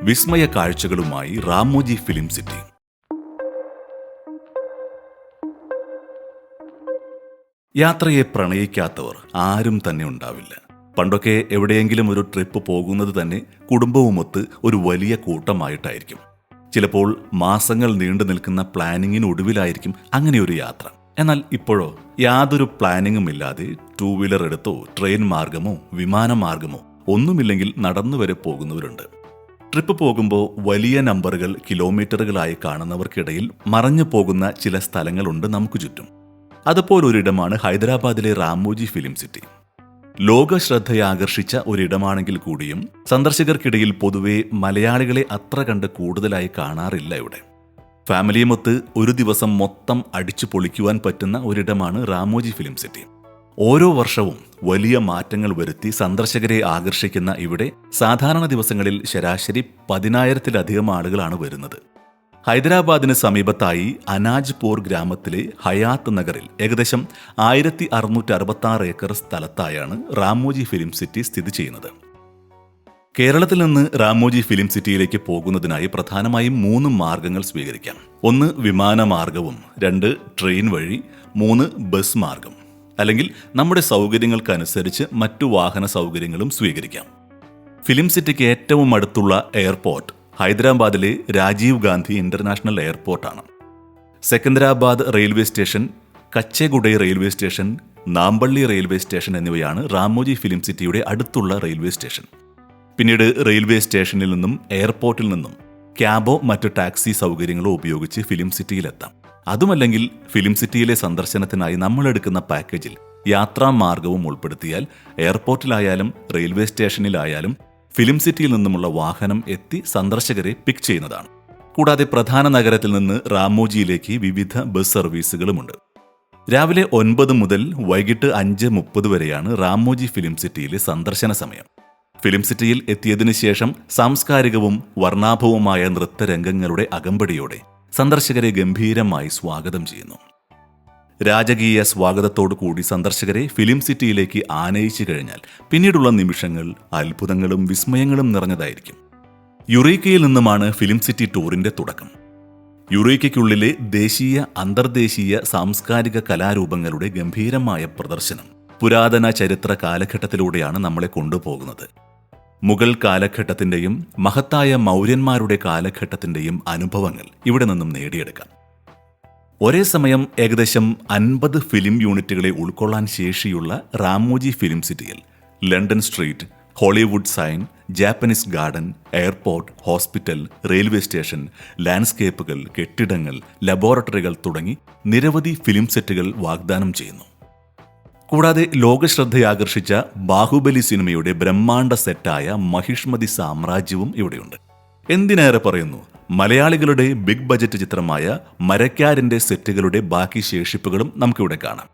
വിസ്മയ കാഴ്ചകളുമായി Ramoji film city. യാത്രയെ പ്രണയിക്കാത്തവർ ആരും തന്നെ ഉണ്ടാവില്ല. പണ്ടൊക്കെ എവിടെയെങ്കിലും ഒരു ട്രിപ്പ് പോകുന്നത് തന്നെ കുടുംബവുമൊത്ത് ഒരു വലിയ കൂട്ടമായിട്ടായിരിക്കും. ചിലപ്പോൾ മാസങ്ങൾ നീണ്ടു നിൽക്കുന്ന പ്ലാനിങ്ങിനൊടുവിലായിരിക്കും അങ്ങനെയൊരു യാത്ര. എന്നാൽ ഇപ്പോഴോ യാതൊരു പ്ലാനിങ്ങും ഇല്ലാതെ 2 വീലർ എടുത്തോ ട്രെയിൻ മാർഗമോ വിമാനമാർഗമോ ഒന്നുമില്ലെങ്കിൽ നടന്നു വരെ പോകുന്നവരുണ്ട്. ട്രിപ്പ് പോകുമ്പോൾ വലിയ നമ്പറുകൾ കിലോമീറ്ററുകളായി കാണുന്നവർക്കിടയിൽ മറഞ്ഞു പോകുന്ന ചില സ്ഥലങ്ങളുണ്ട് നമുക്ക് ചുറ്റും. അതുപോലൊരിടമാണ് ഹൈദരാബാദിലെ റാമോജി ഫിലിം സിറ്റി. ലോക ശ്രദ്ധയെ ആകർഷിച്ച ഒരിടമാണെങ്കിൽ കൂടിയും സന്ദർശകർക്കിടയിൽ പൊതുവെ മലയാളികളെ അത്ര കണ്ട് കൂടുതലായി കാണാറില്ല. ഇവിടെ ഫാമിലിയുമൊത്ത് ഒരു ദിവസം മൊത്തം അടിച്ചു പൊളിക്കുവാൻ പറ്റുന്ന ഒരിടമാണ് റാമോജി ഫിലിം സിറ്റി. ഓരോ വർഷവും വലിയ മാറ്റങ്ങൾ വരുത്തി സന്ദർശകരെ ആകർഷിക്കുന്ന ഇവിടെ സാധാരണ ദിവസങ്ങളിൽ ശരാശരി 10,000-ലധികം ആളുകളാണ് വരുന്നത്. ഹൈദരാബാദിന് സമീപത്തായി അനാജ്പൂർ ഗ്രാമത്തിലെ ഹയാത്ത് നഗറിൽ ഏകദേശം 1666 ഏക്കർ സ്ഥലത്തായാണ് റാമോജി ഫിലിം സിറ്റി സ്ഥിതി ചെയ്യുന്നത്. കേരളത്തിൽ നിന്ന് റാമോജി ഫിലിം സിറ്റിയിലേക്ക് പോകുന്നതിനായി പ്രധാനമായും 3 മാർഗങ്ങൾ സ്വീകരിക്കാം. 1 വിമാനമാർഗവും, 2 ട്രെയിൻ വഴി, 3 ബസ് മാർഗം. അല്ലെങ്കിൽ നമ്മുടെ സൗകര്യങ്ങൾക്കനുസരിച്ച് മറ്റു വാഹന സൗകര്യങ്ങളും സ്വീകരിക്കാം. ഫിലിം സിറ്റിക്ക് ഏറ്റവും അടുത്തുള്ള എയർപോർട്ട് ഹൈദരാബാദിലെ രാജീവ് ഗാന്ധി ഇന്റർനാഷണൽ എയർപോർട്ടാണ്. Secunderabad railway station, Kacheguda railway station, Nampally railway station എന്നിവയാണ് റാമോജി ഫിലിം സിറ്റിയുടെ അടുത്തുള്ള റെയിൽവേ സ്റ്റേഷൻ. പിന്നീട് റെയിൽവേ സ്റ്റേഷനിൽ നിന്നും എയർപോർട്ടിൽ നിന്നും ക്യാബോ മറ്റു ടാക്സി സൗകര്യങ്ങളോ ഉപയോഗിച്ച് ഫിലിം സിറ്റിയിലെത്താം. അതുമല്ലെങ്കിൽ ഫിലിം സിറ്റിയിലെ സന്ദർശനത്തിനായി നമ്മളെടുക്കുന്ന പാക്കേജിൽ യാത്രാ മാർഗവും ഉൾപ്പെടുത്തിയാൽ എയർപോർട്ടിലായാലും റെയിൽവേ സ്റ്റേഷനിലായാലും ഫിലിം സിറ്റിയിൽ നിന്നുമുള്ള വാഹനം എത്തി സന്ദർശകരെ പിക്ക് ചെയ്യുന്നതാണ്. കൂടാതെ പ്രധാന നഗരത്തിൽ നിന്ന് റാമോജിയിലേക്ക് വിവിധ ബസ് സർവീസുകളുമുണ്ട്. രാവിലെ 9 മുതൽ വൈകിട്ട് 5:30 വരെയാണ് റാമോജി ഫിലിം സിറ്റിയിലെ സന്ദർശന സമയം. ഫിലിം സിറ്റിയിൽ എത്തിയതിനു ശേഷം സാംസ്കാരികവും വർണ്ണാഭവുമായ നൃത്തരംഗങ്ങളുടെ അകമ്പടിയോടെ സന്ദർശകരെ ഗംഭീരമായി സ്വാഗതം ചെയ്യുന്നു. രാജകീയ സ്വാഗതത്തോടു കൂടി സന്ദർശകരെ ഫിലിം സിറ്റിയിലേക്ക് ആനയിച്ചു കഴിഞ്ഞാൽ പിന്നീടുള്ള നിമിഷങ്ങൾ അത്ഭുതങ്ങളും വിസ്മയങ്ങളും നിറഞ്ഞതായിരിക്കും. യുറേക്കയിൽ നിന്നുമാണ് ഫിലിം സിറ്റി ടൂറിന്റെ തുടക്കം. യുറേക്കയ്ക്കുള്ളിലെ ദേശീയ അന്തർദേശീയ സാംസ്കാരിക കലാരൂപങ്ങളുടെ ഗംഭീരമായ പ്രദർശനം പുരാതന ചരിത്ര കാലഘട്ടത്തിലൂടെയാണ് നമ്മളെ കൊണ്ടുപോകുന്നത്. മുഗൾ കാലഘട്ടത്തിന്റെയും മഹത്തായ മൗര്യന്മാരുടെ കാലഘട്ടത്തിന്റെയും അനുഭവങ്ങൾ ഇവിടെ നിന്നും നേടിയെടുക്കാം. ഒരേ സമയം ഏകദേശം 50 ഫിലിം യൂണിറ്റുകളെ ഉൾക്കൊള്ളാൻ ശേഷിയുള്ള റാമോജി ഫിലിം സിറ്റിയിൽ London street, Hollywood sign, Japanese garden, airport, hospital, railway station, ലാൻഡ്സ്കേപ്പുകൾ, കെട്ടിടങ്ങൾ, ലബോറട്ടറികൾ തുടങ്ങി നിരവധി ഫിലിം സെറ്റുകൾ വാഗ്ദാനം ചെയ്യുന്നു. കൂടാതെ ലോകശ്രദ്ധയാകർഷിച്ച ബാഹുബലി സിനിമയുടെ ബ്രഹ്മാണ്ഡ സെറ്റായ മഹിഷ്മതി സാമ്രാജ്യവും ഇവിടെയുണ്ട്. എന്തിനേറെ പറയുന്നു, മലയാളികളുടെ ബിഗ് ബജറ്റ് ചിത്രമായ മരക്കാരിന്റെ സെറ്റുകളുടെ ബാക്കി ശേഷിപ്പുകളും നമുക്കിവിടെ കാണാം.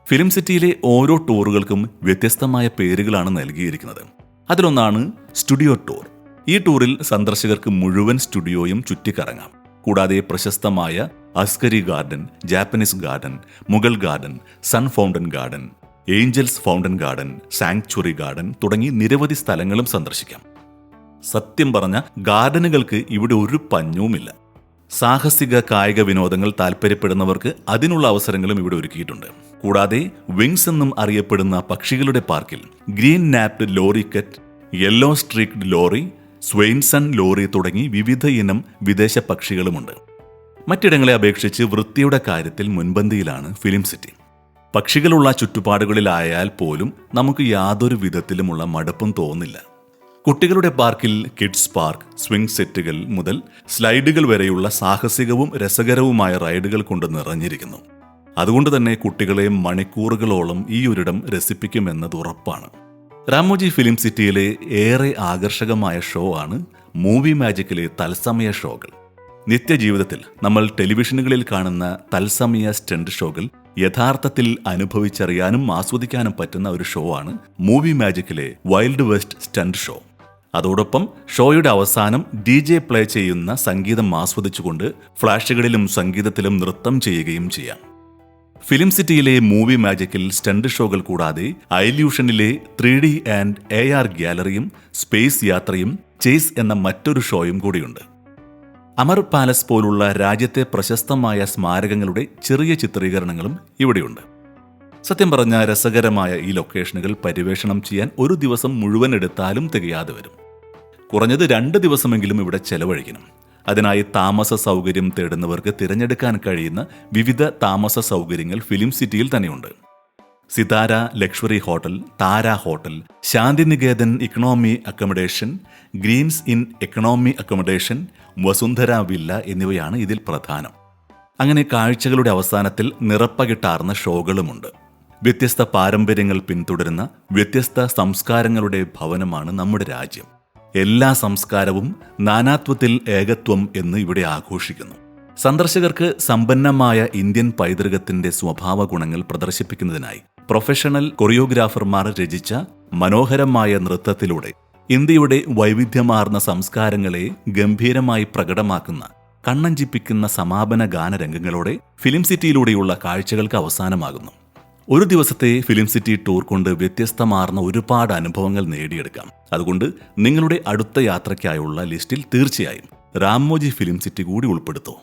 ഫിലിം സിറ്റിയിലെ ഓരോ ടൂറുകൾക്കും വ്യത്യസ്തമായ പേരുകളാണ് നൽകിയിരിക്കുന്നത്. അതിലൊന്നാണ് സ്റ്റുഡിയോ ടൂർ. ഈ ടൂറിൽ സന്ദർശകർക്ക് മുഴുവൻ സ്റ്റുഡിയോയും ചുറ്റിക്കറങ്ങാം. കൂടാതെ പ്രശസ്തമായ Askari garden, Japanese garden, Mughal garden, sun fountain garden, angels fountain garden, sanctuary garden തുടങ്ങി നിരവധി സ്ഥലങ്ങളും സന്ദർശിക്കാം. സത്യം പറഞ്ഞ ഗാർഡനുകൾക്ക് ഇവിടെ ഒരു പഞ്ഞവുമില്ല. സാഹസിക കായിക വിനോദങ്ങൾ താല്പര്യപ്പെടുന്നവർക്ക് അതിനുള്ള അവസരങ്ങളും ഇവിടെ ഒരുക്കിയിട്ടുണ്ട്. കൂടാതെ വിങ്സ് എന്നും അറിയപ്പെടുന്ന പക്ഷികളുടെ പാർക്കിൽ ഗ്രീൻ നാപ്ഡ് ലോറിക്കറ്റ്, യെല്ലോ സ്ട്രീക്ഡ് ലോറി, സ്വെയിൻസൺ ലോറി തുടങ്ങി വിവിധ ഇനം വിദേശ പക്ഷികളുമുണ്ട്. മറ്റിടങ്ങളെ അപേക്ഷിച്ച് വൃത്തിയുടെ കാര്യത്തിൽ മുൻപന്തിയിലാണ് ഫിലിം സിറ്റി. പക്ഷികളുള്ള ചുറ്റുപാടുകളിലായാൽ പോലും നമുക്ക് യാതൊരു വിധത്തിലുമുള്ള മടുപ്പും തോന്നില്ല. കുട്ടികളുടെ പാർക്കിൽ കിഡ്സ് പാർക്ക്, സ്വിംഗ് സെറ്റുകൾ മുതൽ സ്ലൈഡുകൾ വരെയുള്ള സാഹസികവും രസകരവുമായ റൈഡുകൾ കൊണ്ട് നിറഞ്ഞിരിക്കുന്നു. അതുകൊണ്ട് തന്നെ കുട്ടികളെ മണിക്കൂറുകളോളം ഈ ഒരിടം രസിപ്പിക്കുമെന്നത് ഉറപ്പാണ്. റാമോജി ഫിലിം സിറ്റിയിലെ ഏറെ ആകർഷകമായ ഷോ ആണ് മൂവി മാജിക്കിലെ തത്സമയ ഷോകൾ. നിത്യജീവിതത്തിൽ നമ്മൾ ടെലിവിഷനുകളിൽ കാണുന്ന തത്സമയ സ്റ്റണ്ട് ഷോകൾ യഥാർത്ഥത്തിൽ അനുഭവിച്ചറിയാനും ആസ്വദിക്കാനും പറ്റുന്ന ഒരു ഷോ ആണ് മൂവി മാജിക്കിലെ വൈൽഡ് വെസ്റ്റ് സ്റ്റണ്ട് ഷോ. അതോടൊപ്പം ഷോയുടെ അവസാനം DJ പ്ലേ ചെയ്യുന്ന സംഗീതം ആസ്വദിച്ചുകൊണ്ട് ഫ്ലാഷുകളിലും സംഗീതത്തിലും നൃത്തം ചെയ്യുകയും ചെയ്യാം. ഫിലിം സിറ്റിയിലെ മൂവി മാജിക്കിൽ സ്റ്റണ്ട് ഷോകൾ കൂടാതെ ഐല്യൂഷനിലെ 3D ആൻഡ് AR ഗ്യാലറിയും സ്പേസ് യാത്രയും ചേസ് എന്ന മറ്റൊരു ഷോയും കൂടിയുണ്ട്. അമർ പാലസ് പോലുള്ള രാജ്യത്തെ പ്രശസ്തമായ സ്മാരകങ്ങളുടെ ചെറിയ ചിത്രീകരണങ്ങളും ഇവിടെയുണ്ട്. സത്യം പറഞ്ഞാൽ രസകരമായ ഈ ലൊക്കേഷനുകൾ പര്യവേഷണം ചെയ്യാൻ ഒരു ദിവസം മുഴുവൻ എടുത്താലും തികയാതെ വരും. കുറഞ്ഞത് 2 ദിവസമെങ്കിലും ഇവിടെ ചെലവഴിക്കണം. അതിനായി താമസ സൗകര്യം തേടുന്നവർക്ക് തിരഞ്ഞെടുക്കാൻ കഴിയുന്ന വിവിധ താമസ സൗകര്യങ്ങൾ ഫിലിം സിറ്റിയിൽ തന്നെയുണ്ട്. Sitara luxury hotel, Tara hotel, Shantiniketan economy accommodation, greens inn economy accommodation, Vasundhara villa എന്നിവയാണ് ഇതിൽ പ്രധാനം. അങ്ങനെ കാഴ്ചകളുടെ അവസാനത്തിൽ നിറപ്പകിട്ടാർന്ന ഷോകളുമുണ്ട്. വ്യത്യസ്ത പാരമ്പര്യങ്ങൾ പിന്തുടരുന്ന വ്യത്യസ്ത സംസ്കാരങ്ങളുടെ ഭവനമാണ് നമ്മുടെ രാജ്യം. എല്ലാ സംസ്കാരവും നാനാത്വത്തിൽ ഏകത്വം എന്ന് ഇവിടെ ആഘോഷിക്കുന്നു. സന്ദർശകർക്ക് സമ്പന്നമായ ഇന്ത്യൻ പൈതൃകത്തിന്റെ സ്വഭാവ ഗുണങ്ങൾ പ്രദർശിപ്പിക്കുന്നതിനായി പ്രൊഫഷണൽ കൊറിയോഗ്രാഫർമാർ രചിച്ച മനോഹരമായ നൃത്തത്തിലൂടെ ഇന്ത്യയുടെ വൈവിധ്യമാർന്ന സംസ്കാരങ്ങളെ ഗംഭീരമായി പ്രകടമാക്കുന്ന കണ്ണഞ്ചിപ്പിക്കുന്ന സമാപന ഗാനരംഗങ്ങളോടെ ഫിലിം സിറ്റിയിലൂടെയുള്ള കാഴ്ചകൾക്ക് അവസാനമാകുന്നു. ഒരു ദിവസത്തെ ഫിലിം സിറ്റി ടൂർ കൊണ്ട് വ്യത്യസ്തമാർന്ന ഒരുപാട് അനുഭവങ്ങൾ നേടിയെടുക്കാം. അതുകൊണ്ട് നിങ്ങളുടെ അടുത്ത യാത്രയ്ക്കായുള്ള ലിസ്റ്റിൽ തീർച്ചയായും രാമോജി ഫിലിം സിറ്റി കൂടി ഉൾപ്പെടുത്തൂ.